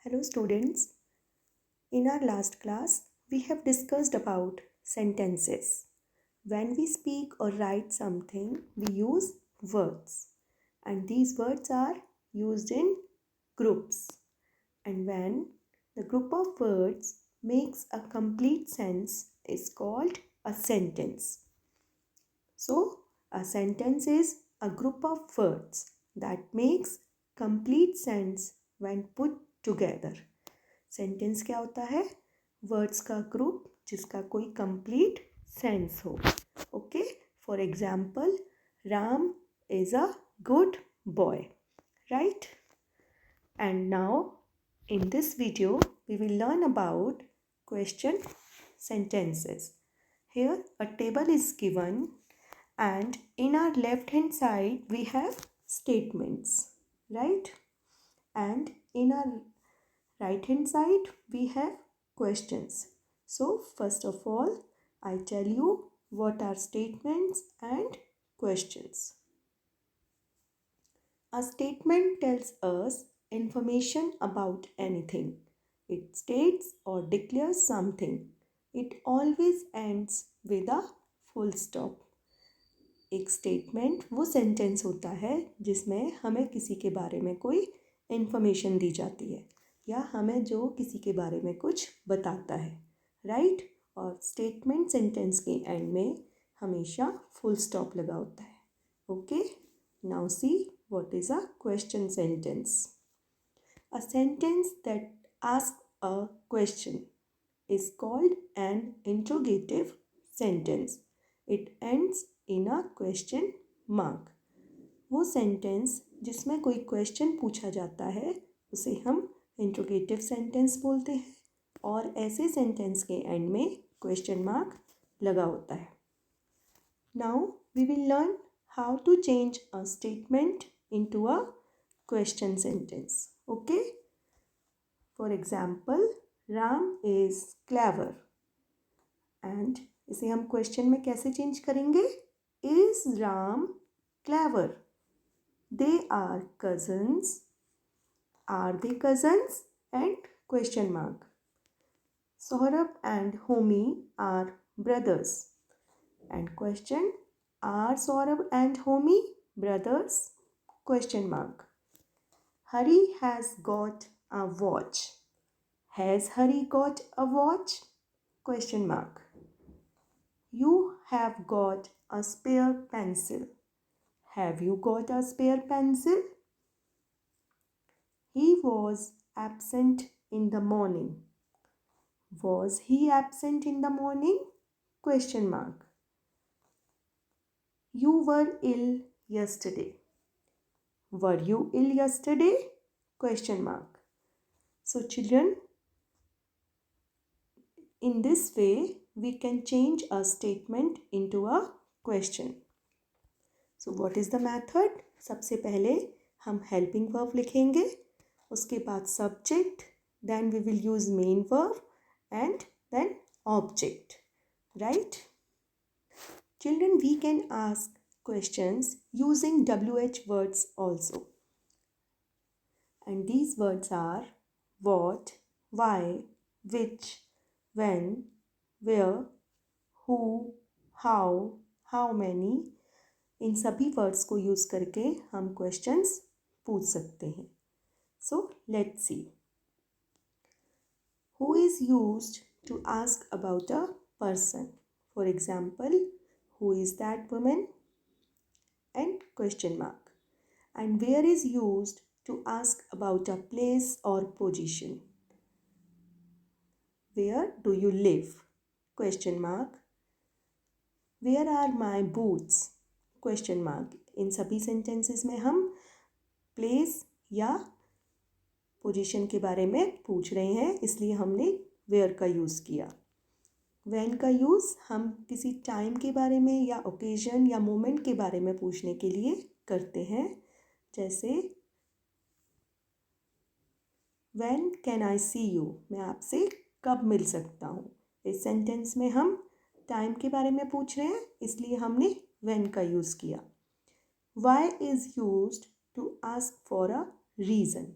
Hello students. In our last class, we have discussed about sentences. When we speak or write something, we use words. And these words are used in groups. And when the group of words makes a complete sense is called a sentence. So, a sentence is a group of words that makes complete sense when put together. Sentence क्या होता है? Words का group जिसका कोई complete sense हो. Okay, for example, Ram is a good boy, right? And now in this video we will learn about question sentences. Here a table is given and in our left hand side we have statements, right? And in our right hand side we have questions. So first of all I tell you what are statements and questions. A statement tells us information about anything. It states or declares something. It always ends with a full stop. एक statement वो sentence होता है जिसमें हमें किसी के बारे में कोई इन्फॉर्मेशन दी जाती है या हमें जो किसी के बारे में कुछ बताता है, राइट? और स्टेटमेंट सेंटेंस के एंड में हमेशा फुल स्टॉप लगा होता है. Okay, now see what is a question sentence. A sentence that asks a question is called an interrogative sentence. It ends in a question mark. वो sentence जिसमें कोई question पूछा जाता है उसे हम इंट्रोगेटिव सेंटेंस बोलते हैं और ऐसे सेंटेंस के एंड में क्वेश्चन मार्क लगा होता है. Now we will learn how to change a statement into a question sentence. Okay? For example, Ram is clever. And इसे हम question में कैसे change करेंगे? Is Ram clever? They are cousins. Are they cousins? And question mark. Saurabh and Homi are brothers. And question, are Saurabh and Homi brothers? Question mark. Hari has got a watch. Has Hari got a watch? Question mark. You have got a spare pencil. Have you got a spare pencil? He was absent in the morning. Was he absent in the morning? Question mark. You were ill yesterday. Were you ill yesterday? Question mark. So children, in this way we can change a statement into a question. So what is the method? सबसे पहले हम helping verb लिखेंगे, उसके बाद subject, then we will use main verb and then object, right? Children, we can ask questions using WH words also. And these words are what, why, which, when, where, who, how many. इन सभी words को use करके हम questions पूछ सकते हैं. So let's see. Who is used to ask about a person? For example, who is that woman? And question mark. And where is used to ask about a place or position? Where do you live? Question mark. Where are my boots? Question mark. इन सभी sentences में हम place या position के बारे में पूछ रहे हैं, इसलिए हमने वेयर का यूज़ किया. व्हेन का यूज़ हम किसी टाइम के बारे में या ओकेजन या मोमेंट के बारे में पूछने के लिए करते हैं. जैसे when can I see you? मैं आपसे कब मिल सकता हूँ. इस सेंटेंस में हम टाइम के बारे में पूछ रहे हैं, इसलिए हमने व्हेन का यूज़ किया. Why is used to ask for a reason.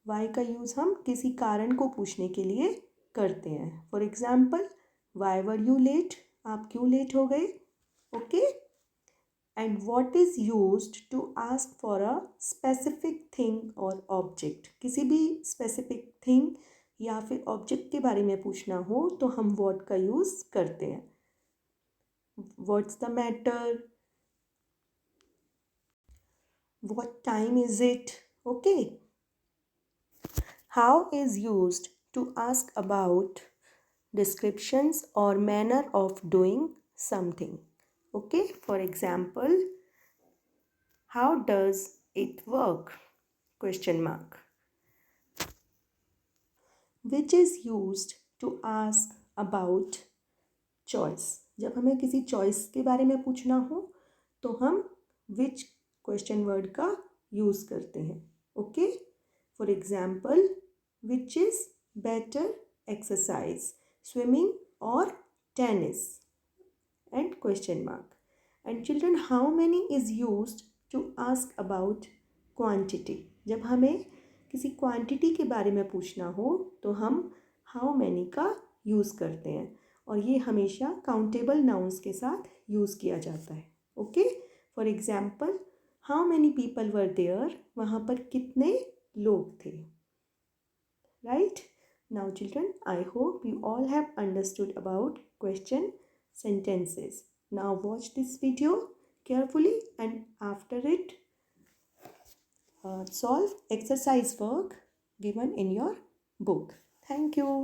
Why का यूज़ हम किसी कारण को पूछने के लिए करते हैं. For example, why were you late, आप क्यों लेट हो गए. Okay. And what is used to ask for a specific thing और ऑब्जेक्ट. किसी भी स्पेसिफिक थिंग या फिर ऑब्जेक्ट के बारे में पूछना हो तो हम वॉट का यूज़ करते हैं. What's the matter, what time is it. Okay. How is used to ask about descriptions or manner of doing something. Okay. For example, how does it work, question mark. Which is used to ask about choice. जब हमें किसी choice के बारे में पूछना हो तो हम विच क्वेश्चन वर्ड का यूज़ करते हैं. Okay. For example, which is better exercise, swimming और tennis, and question mark. And children, how many is used to ask about quantity. जब हमें किसी क्वांटिटी के बारे में पूछना हो तो हम हाउ मैनी का यूज़ करते हैं और ये हमेशा काउंटेबल नाउन्स के साथ यूज़ किया जाता है. Okay. For example, how many people were there, वहाँ पर कितने लोग थे. Right. Now children, I hope you all have understood about question sentences. Now watch this video carefully and after it solve exercise work given in your book. Thank you.